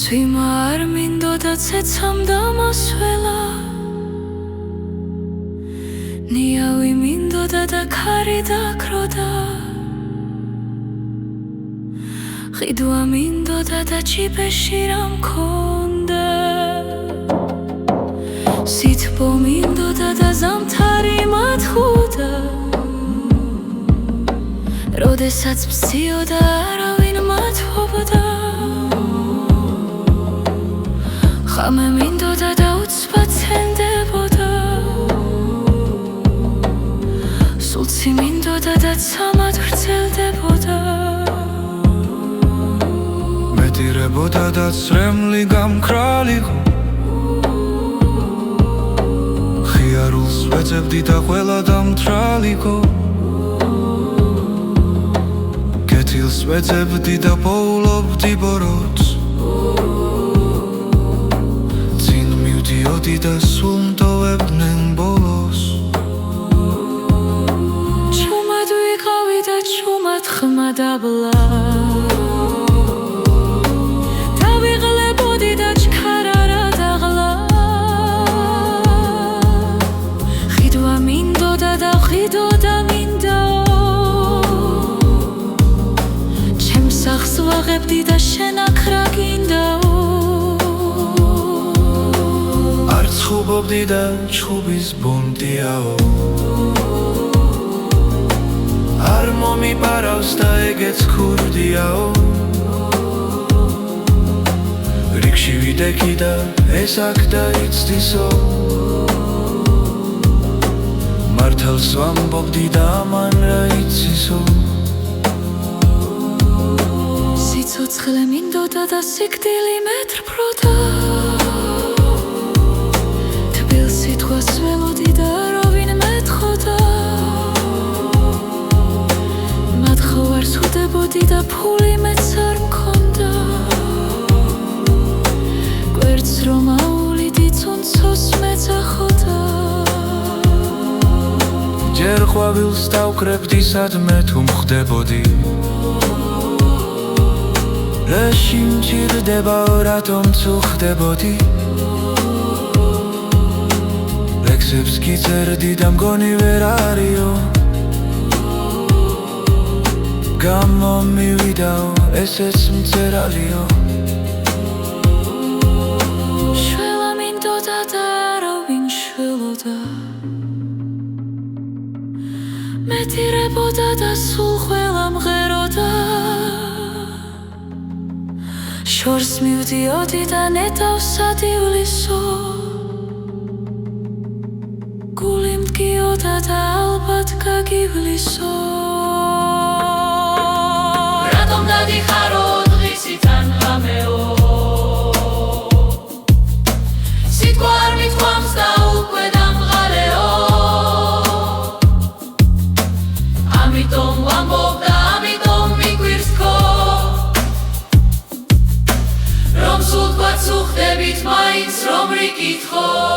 წვიმა არ მინდოდა ცეცამდა მასველა ნიავი მინდოდა და ქარი დაქროდა ყიდვა მინდოდა და ჭიბეში რა მქონდა სითბო მინდოდა და ზამთარი მათხვდა როდესაც მსიოდა არავინ მათვობდა ხამე მინდოდა და უცბად ცენდებოდა სულცი მინდოდა და ცამად ვრცელდებოდა მეტირებოდა და წრემლი გამქრალიყო ხიარულს ვეძებდი და ყველა დამთრალიყო კეთილს ვეძებდი და პოულობდი ბოროტს წინ მივდიოდი და სულ მტოვებდნენ ბოლოს ჩუმად ვიყავი და ჩუმად ხმა დაბლა დავიღლებოდი და ჩქარა რა დაღლა ხიდვა მინდოდა და ხიდოდა მინდაო ჩემს ახს ვაღებდი და შენ აქ რა გინდაო არც ხუბობდი და ჩხუბის ბუნდიაო არ მომიპარავს და ეგეც ქურდიაო რიგში ვიდექი და ეს აქ დაიცდისო მართალს ვამბობდი და ამან რა იცისო სიცოცხლე მინდოდა და სიკვდილი მეტრფროდა თბილ სიტყვას ველოდი და არავინ მეთხოვდა მათ ხوارს ხვდებოდი და ფული მეც არ მქონდა გვერდს რომ აულიდი წუნცოს მეძახოდა ჯერ ყვავილს დავკრებდი სადმე თუ მხვდებოდი რაში მჭირდებაო რატომ თუ ხდებოდი ლექსებს გიწერდი და მგონი ვერ არისო გამომივიდაო ესეც მწერალიო შველა მინდოდა და არავინ შველოდა მეტირებოდა და სულ ყველა მღეროდა შორს მივდიოდი და ნეტავსად ივლისო გული მდგიოდა და ალბათ გაგივლისო რატომ დადიხარო დღისიდან ღამეო სიტყვა არ მithვამს და უკვე დამღალეო ამიტომ ვამბობ და ამიტომ მიგვირს თქო რომ სულ თქვაც უხდებით მაინც რომ რიკითხო